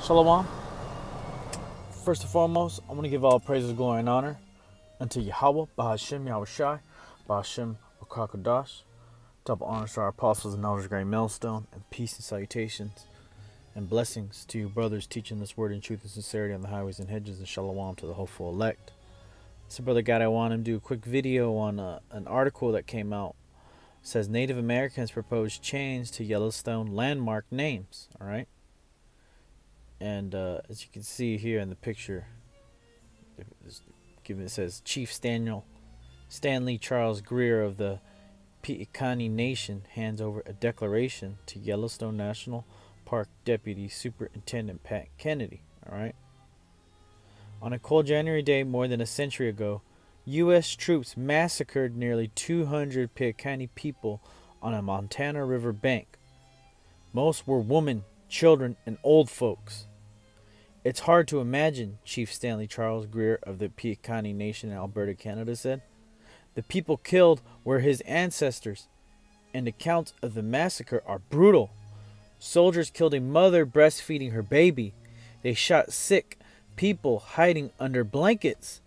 Shalom. First and foremost, I want to give all praises, glory, and honor unto Yahweh, Bahashem Yahushai, Bahashem Wakakadash. Double honors to our apostles and elders, great millstone, and peace and salutations and blessings to you brothers teaching this word in truth and sincerity on the highways and hedges, and shalom to the hopeful elect. So, brother God, I want to do a quick video on an article that came out. It says Native Americans propose change to Yellowstone landmark names. All right. And as you can see here in the picture, it says Chief Stanley Charles Greer of the Piikani Nation hands over a declaration to Yellowstone National Park Deputy Superintendent Pat Kennedy. All right. On a cold January day more than a century ago, U.S. troops massacred nearly 200 Piikani people on a Montana river bank. Most were women, children, and old folks. It's hard to imagine, Chief Stanley Charles Greer of the Piikani Nation in Alberta, Canada said. The people killed were his ancestors, and accounts of the massacre are brutal. Soldiers killed a mother breastfeeding her baby. They shot sick people hiding under blankets.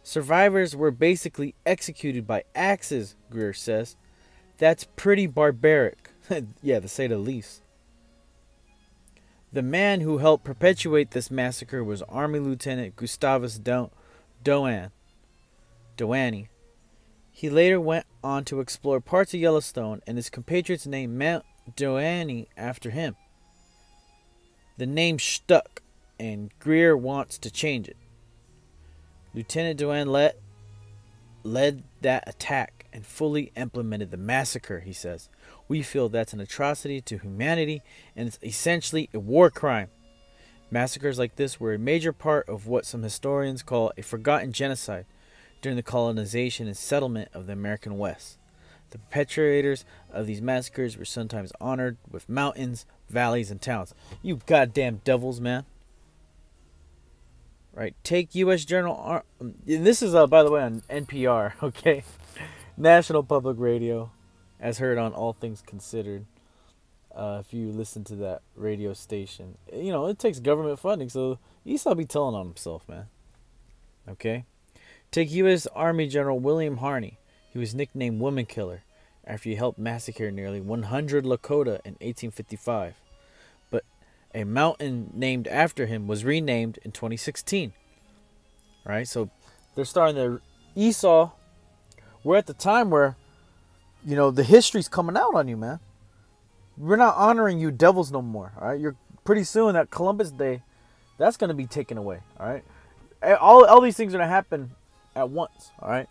Survivors were basically executed by axes, Greer says. That's pretty barbaric. Yeah, to say the least. The man who helped perpetuate this massacre was Army Lieutenant Gustavus Doane. He later went on to explore parts of Yellowstone, and his compatriots named Mount Doane after him. The name stuck, and Greer wants to change it. Lieutenant Doane led that attack and fully implemented the massacre, he says. We feel that's an atrocity to humanity, and it's essentially a war crime. Massacres like this were a major part of what some historians call a forgotten genocide during the colonization and settlement of the American West. The perpetrators of these massacres were sometimes honored with mountains, valleys, and towns. You goddamn devils, man. Right, take U.S. General... and this is, by the way, on NPR, okay? National Public Radio, as heard on All Things Considered. If you listen to that radio station. You know, it takes government funding, so Esau be telling on himself, man. Okay? Take U.S. Army General William Harney. He was nicknamed Woman Killer after he helped massacre nearly 100 Lakota in 1855. A mountain named after him was renamed in 2016. All right, so they're starting to... Esau, we're at the time where, you know, the history's coming out on you, man. We're not honoring you devils no more, all right? You're pretty soon, that Columbus Day, that's going to be taken away, all right? All these things are going to happen at once, all right?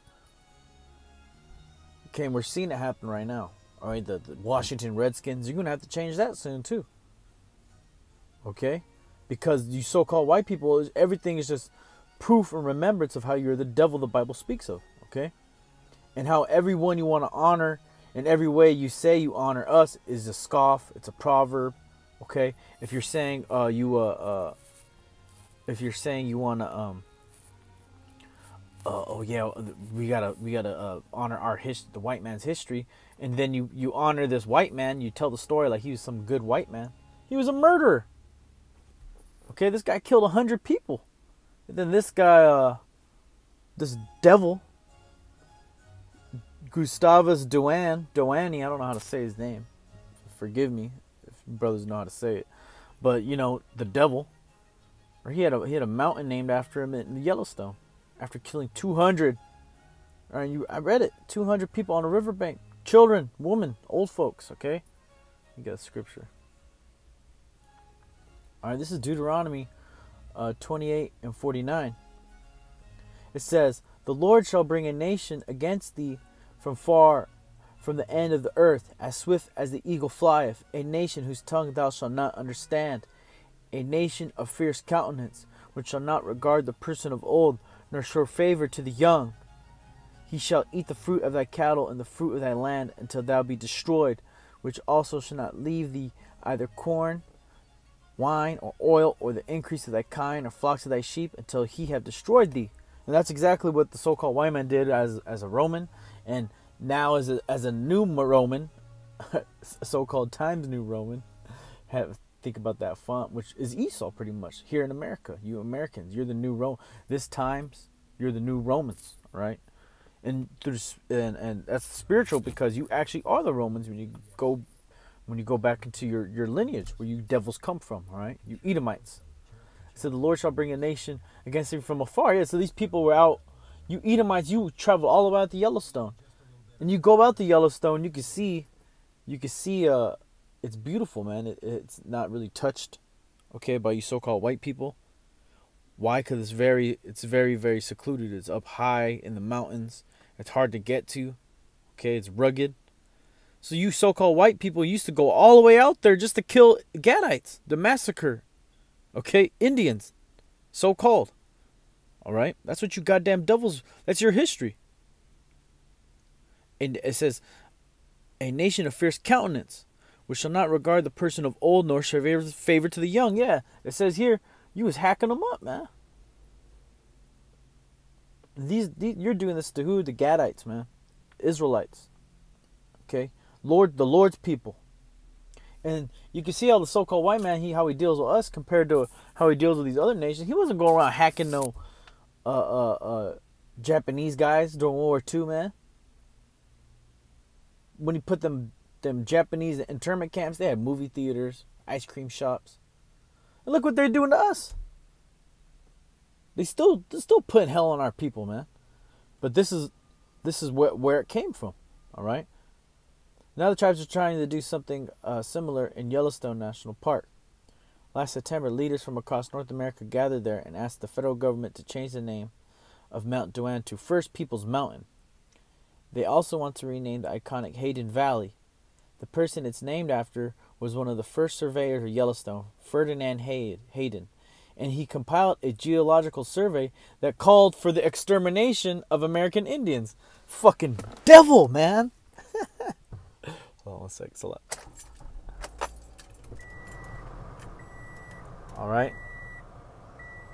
Okay, and we're seeing it happen right now, all right? The Washington Redskins, you're going to have to change that soon, too. Okay? Because you so-called white people, everything is just proof and remembrance of how you're the devil the Bible speaks of. Okay? And how everyone you want to honor in every way you say you honor us is a scoff. It's a proverb. Okay? If you're saying if you're saying you want to oh yeah, we gotta honor our the white man's history, and then you honor this white man, you tell the story like he was some good white man. He was a murderer. Okay, this guy killed 100 people. And then this guy, this devil, Gustavus Doane, I don't know how to say his name. Forgive me if brothers know how to say it. But, you know, the devil, or he had a mountain named after him in Yellowstone after killing 200. All right, I read it. 200 people on a riverbank. Children, women, old folks, okay? You got scripture. All right, this is Deuteronomy 28 and 49. It says, the Lord shall bring a nation against thee from the end of the earth, as swift as the eagle flieth, a nation whose tongue thou shalt not understand, a nation of fierce countenance, which shall not regard the person of old, nor show favor to the young. He shall eat the fruit of thy cattle and the fruit of thy land until thou be destroyed, which also shall not leave thee either corn, wine, or oil, or the increase of thy kine, or flocks of thy sheep, until he have destroyed thee. And that's exactly what the so-called white man did as a Roman, and now as a new Roman, so-called Times New Roman, have think about that font, which is Esau pretty much here in America. You Americans, you're the new This times you're the new Romans, right? And that's spiritual because you actually are the Romans when you go back into your lineage where you devils come from, all right? You Edomites. So the Lord shall bring a nation against him from afar. Yeah, so these people were out. You Edomites, you travel all about the Yellowstone. And you go out the Yellowstone, you can see it's beautiful, man. It's not really touched, okay, by you so-called white people. Why? Because it's very, very secluded. It's up high in the mountains. It's hard to get to. Okay, it's rugged. So you so-called white people used to go all the way out there just to kill Gadites, to massacre, okay, Indians, so-called. All right, that's what you goddamn devils. That's your history. And it says, a nation of fierce countenance, which shall not regard the person of old, nor show favor to the young. Yeah, it says here, you was hacking them up, man. These you're doing this to who? The Gadites, man. Israelites. Okay? The Lord's people. And you can see how the so-called white man, how he deals with us compared to how he deals with these other nations. He wasn't going around hacking no Japanese guys during World War II, man. When he put them Japanese internment camps, they had movie theaters, ice cream shops. And look what they're doing to us. They're still putting hell on our people, man. But this is where it came from. All right. Now the tribes are trying to do something similar in Yellowstone National Park. Last September, leaders from across North America gathered there and asked the federal government to change the name of Mount Doan to First Peoples Mountain. They also want to rename the iconic Hayden Valley. The person it's named after was one of the first surveyors of Yellowstone, Ferdinand Hayden, and he compiled a geological survey that called for the extermination of American Indians. Fucking devil, man. Hold on one sec. So all right.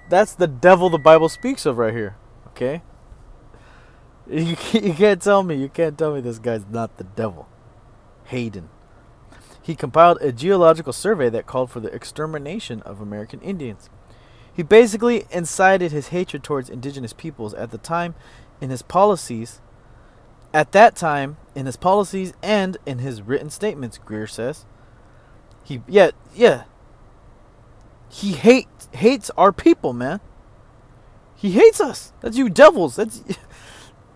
That's the devil the Bible speaks of right here. Okay? You can't tell me this guy's not the devil. Hayden. He compiled a geological survey that called for the extermination of American Indians. He basically incited his hatred towards indigenous peoples at that time in his policies and in his written statements, Greer says. He hates our people, man. He hates us. That's you devils. That's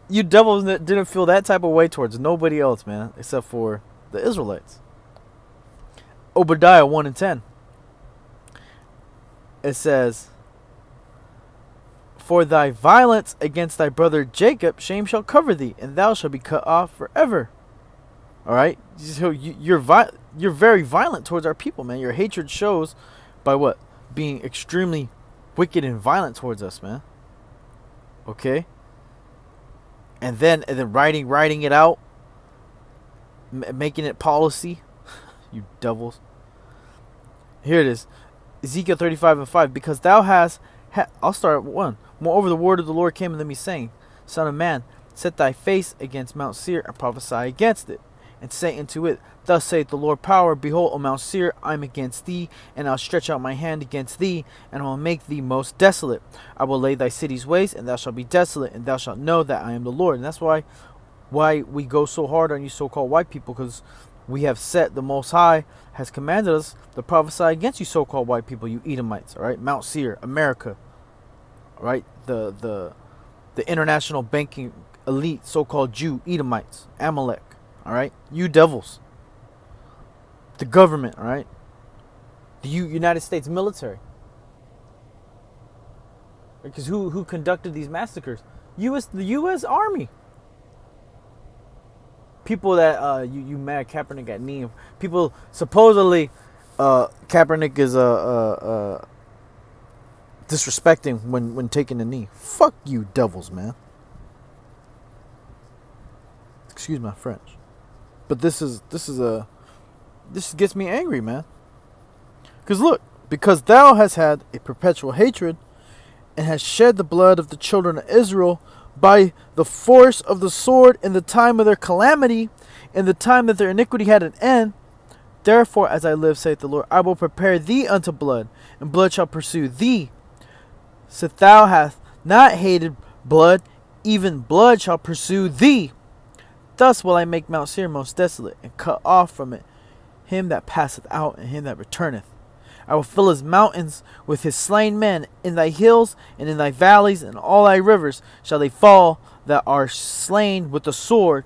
you devils that didn't feel that type of way towards nobody else, man, except for the Israelites. Obadiah 1:10. It says, for thy violence against thy brother Jacob, shame shall cover thee, and thou shalt be cut off forever. All right? So you're very violent towards our people, man. Your hatred shows by what? Being extremely wicked and violent towards us, man. Okay? And then writing it out, making it policy. You devils. Here it is. Ezekiel 35:5. Because thou hast... I'll start at 1. Moreover, the word of the Lord came unto me, saying, Son of man, set thy face against Mount Seir, and prophesy against it. And say unto it, Thus saith the Lord power, Behold, O Mount Seir, I am against thee, and I'll stretch out my hand against thee, and I will make thee most desolate. I will lay thy cities waste, and thou shalt be desolate, and thou shalt know that I am the Lord. And that's why we go so hard on you so-called white people, because we have set, the Most High has commanded us to prophesy against you so-called white people, you Edomites, all right? Mount Seir, America, all right? The international banking elite, so-called Jew, Edomites, Amalek, all right? You devils. The government, all right? The United States military. Because who conducted these massacres? The U.S. Army. People that you mad Kaepernick got knee. People supposedly Kaepernick is disrespecting when taking the knee. Fuck you, devils, man. Excuse my French, but this gets me angry, man. Because look, because thou hast had a perpetual hatred, and hast shed the blood of the children of Israel by the force of the sword in the time of their calamity, in the time that their iniquity had an end, Therefore, as I live, saith the Lord, I will prepare thee unto blood, and blood shall pursue thee. So thou hast not hated blood, even blood shall pursue thee. Thus will I make Mount Seir most desolate, and cut off from it him that passeth out, and him that returneth. I will fill his mountains with his slain men. In thy hills, and in thy valleys, and all thy rivers shall they fall that are slain with the sword.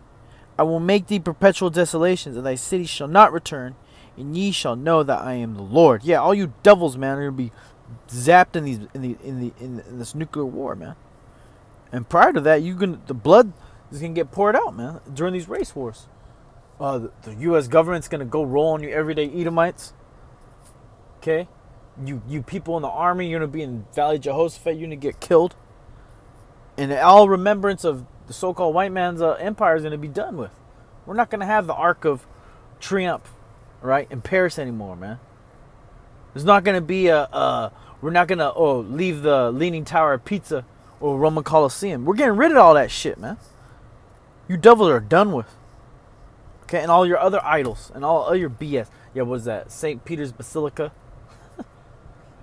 I will make thee perpetual desolations, and thy cities shall not return, and ye shall know that I am the Lord. Yeah, all you devils, man, are gonna be zapped in this nuclear war, man. And prior to that, the blood is gonna get poured out, man, during these race wars. The U.S. government's gonna go roll on you everyday Edomites. Okay, you people in the army, you're gonna be in Valley Jehoshaphat. You're gonna get killed, and all remembrance of the so-called white man's empire is gonna be done with. We're not gonna have the Arc of Triumph, right, in Paris anymore, man. There's not gonna be we're not gonna leave the Leaning Tower of Pisa or Roman Colosseum. We're getting rid of all that shit, man. You devils are done with. Okay, and all your other idols and all your BS. Yeah, what was that? St. Peter's Basilica.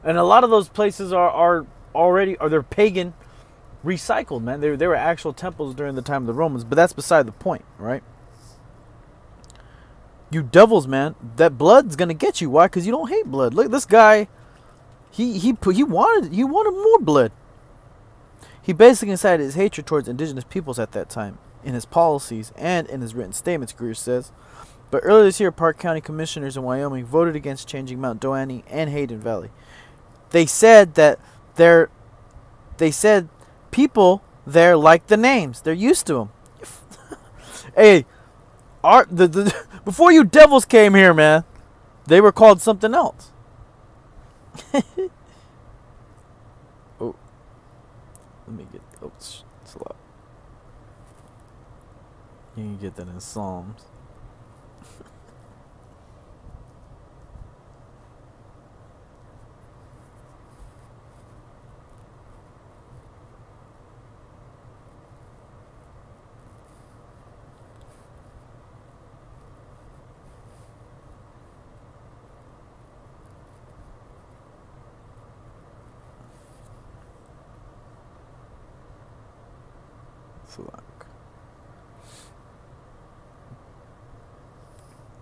And a lot of those places are already, or they're pagan, recycled, man. They were actual temples during the time of the Romans, but that's beside the point, right? You devils, man, that blood's gonna get you. Why? Because you don't hate blood. Look, this guy, he wanted more blood. He basically incited his hatred towards indigenous peoples at that time in his policies and in his written statements, Greer says. But earlier this year, Park County commissioners in Wyoming voted against changing Mount Doheny and Hayden Valley. They said that people there like the names. They're used to them. Hey, before you devils came here, man, they were called something else. Oh, let me get. Oh, it's a lot. You can get that in Psalms.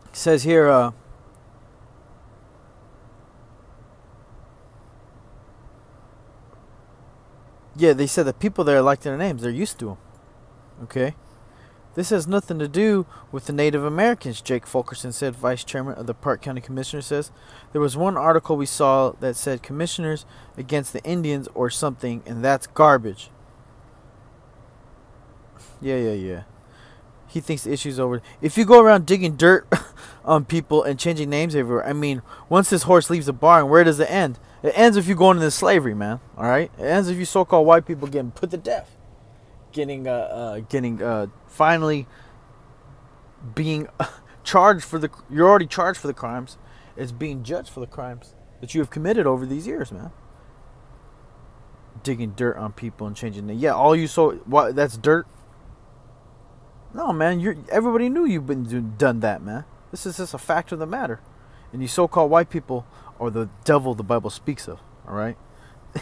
It says here, yeah, they said the people there like their names. They're used to them. Okay. This has nothing to do with the Native Americans, Jake Fulkerson said, vice chairman of the Park County Commissioners. Says there was one article we saw that said commissioners against the Indians or something, and that's garbage. Yeah. He thinks the issue's over. If you go around digging dirt on people and changing names everywhere, I mean, once this horse leaves the barn, where does it end? It ends if you go into slavery, man. All right? It ends if you so-called white people getting put to death. Finally being charged for you're already charged for the crimes. It's being judged for the crimes that you have committed over these years, man. Digging dirt on people and changing names. Yeah, all you what? That's dirt. No, man, everybody knew you've been done that, man. This is just a fact of the matter. And you so-called white people are the devil the Bible speaks of, all right?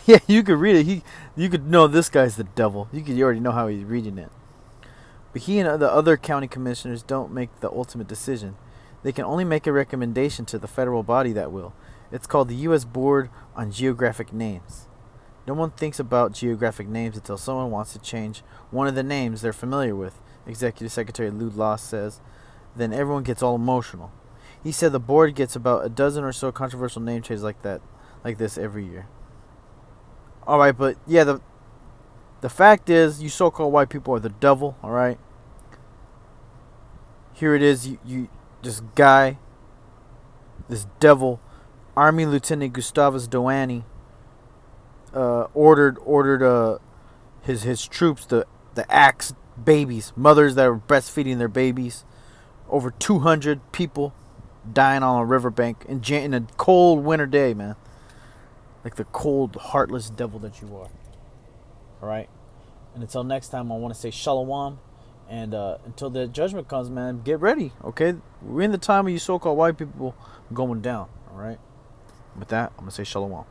Yeah, you could read it. You could know this guy's the devil. You already know how he's reading it. But he and the other county commissioners don't make the ultimate decision. They can only make a recommendation to the federal body that will. It's called the U.S. Board on Geographic Names. No one thinks about geographic names until someone wants to change one of the names they're familiar with. Executive Secretary Lou Loss says. Then everyone gets all emotional. He said the board gets about a dozen or so controversial name changes like this every year. All right, but yeah, the fact is, you so-called white people are the devil. All right. Here it is. This guy, this devil, Army Lieutenant Gustavus Doheny, ordered his troops to axe babies, mothers that were breastfeeding their babies. Over 200 people dying on a riverbank in a cold winter day, man. Like the cold, heartless devil that you are. Alright? And until next time, I want to say shalom And until the judgment comes, man, get ready, okay? We're in the time of you so-called white people going down, all right? With that, I'm going to say shalom.